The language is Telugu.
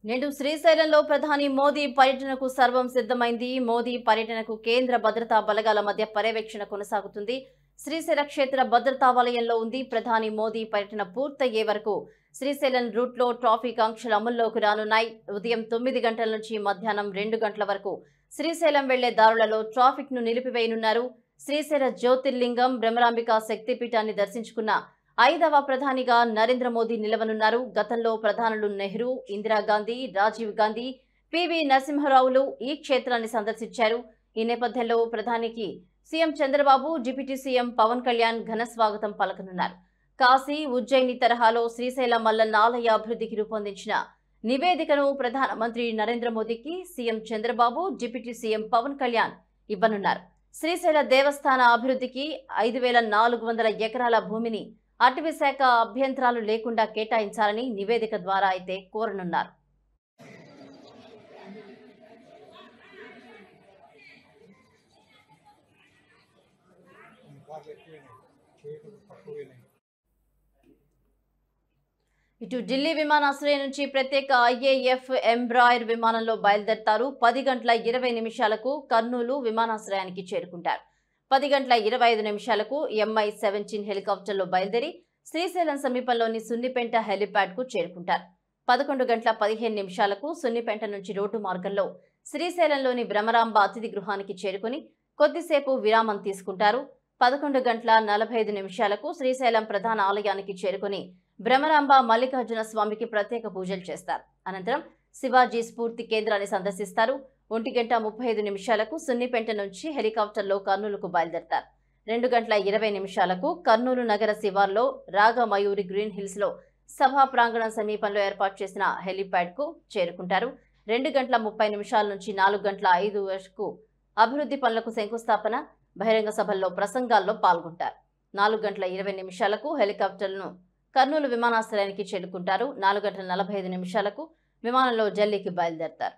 నేడు శ్రీశైలంలో ప్రధాని మోదీ పర్యటనకు సర్వం సిద్ధమైంది. మోదీ పర్యటనకు కేంద్ర భద్రతా బలగాల మధ్య పర్యవేక్షణ కొనసాగుతుంది. శ్రీశైల క్షేత్ర భద్రతా వలయంలో ఉంది. ప్రధాని మోదీ పర్యటన పూర్తయ్యే వరకు శ్రీశైలం రూట్లో ట్రాఫిక్ ఆంక్షలు అమల్లోకి రానున్నాయి. ఉదయం 9 గంటల నుంచి మధ్యాహ్నం 2 గంటల వరకు శ్రీశైలం వెళ్లే దారులలో ట్రాఫిక్ ను నిలిపివేయనున్నారు. శ్రీశైల జ్యోతిర్లింగం భ్రమరాంబిక శక్తిపీఠాన్ని దర్శించుకున్న 5వ ప్రధానిగా నరేంద్ర మోదీ నిలవనున్నారు. గతంలో ప్రధానులు నెహ్రూ, ఇందిరాగాంధీ, రాజీవ్ గాంధీ, పివి నరసింహరావులు ఈ క్షేత్రాన్ని సందర్శించారు. ఈ నేపథ్యంలో ప్రధానికి CM Chandrababu, deputy CM Pawan Kalyan ఘన స్వాగతం పలకనున్నారు. కాశీ, ఉజ్జయిని తరహాలో శ్రీశైలం మల్లన్న ఆలయ అభివృద్ధికి రూపొందించిన నివేదికను ప్రధానమంత్రి నరేంద్ర మోదీకి CM Chandrababu, deputy CM Pawan Kalyan ఇవ్వనున్నారు. శ్రీశైల దేవస్థాన అభివృద్ధికి 5,400 ఎకరాల భూమిని అటవీ శాఖ అభ్యంతరాలు లేకుండా కేటాయించాలని నివేదిక ద్వారా అయితే కోరనున్నారు. ఇటు ఢిల్లీ విమానాశ్రయం నుంచి ప్రత్యేక ఐఏఎఫ్ ఎంబ్రాయర్ విమానంలో బయలుదేరతారు. 10 గంటల 20 నిమిషాలకు కర్నూలు విమానాశ్రయానికి చేరుకుంటారు. 10 గంటల 25 నిమిషాలకు MI-17 హెలికాప్టర్లో బయలుదేరి శ్రీశైలం సమీపంలోని సున్నిపెంట హెలిప్యాడ్ కు చేరుకుంటారు. 11 గంటల 15 నిమిషాలకు సున్నిపెంట నుంచి రోడ్డు మార్గంలో శ్రీశైలంలోని భ్రమరాంబ అతిథి గృహానికి చేరుకుని కొద్దిసేపు విరామం తీసుకుంటారు. 11 గంటల 45 నిమిషాలకు శ్రీశైలం ప్రధాన ఆలయానికి చేరుకుని భ్రమరాంబ మల్లికార్జున స్వామికి ప్రత్యేక పూజలు చేస్తారు. అనంతరం శివాజీ స్ఫూర్తి కేంద్రాన్ని సందర్శిస్తారు. 1 గంట 35 నిమిషాలకు సున్నిపెంట నుంచి హెలికాప్టర్లో కర్నూలుకు బయలుదేరతారు. 2 గంటల 20 నిమిషాలకు కర్నూలు నగర శివార్లో రాగమయూరి గ్రీన్ హిల్స్ లో సభా ప్రాంగణం సమీపంలో ఏర్పాటు చేసిన హెలిప్యాడ్ కు చేరుకుంటారు. 2 గంటల 30 నిమిషాల నుంచి 4 గంటల 5 వరకు అభివృద్ధి పనులకు శంకుస్థాపన, బహిరంగ సభల్లో ప్రసంగాల్లో పాల్గొంటారు. 4 గంటల 20 నిమిషాలకు హెలికాప్టర్ను కర్నూలు విమానాశ్రయానికి చేరుకుంటారు. 4 గంటల 45 నిమిషాలకు విమానంలో ఢిల్లీకి బయలుదేరతారు.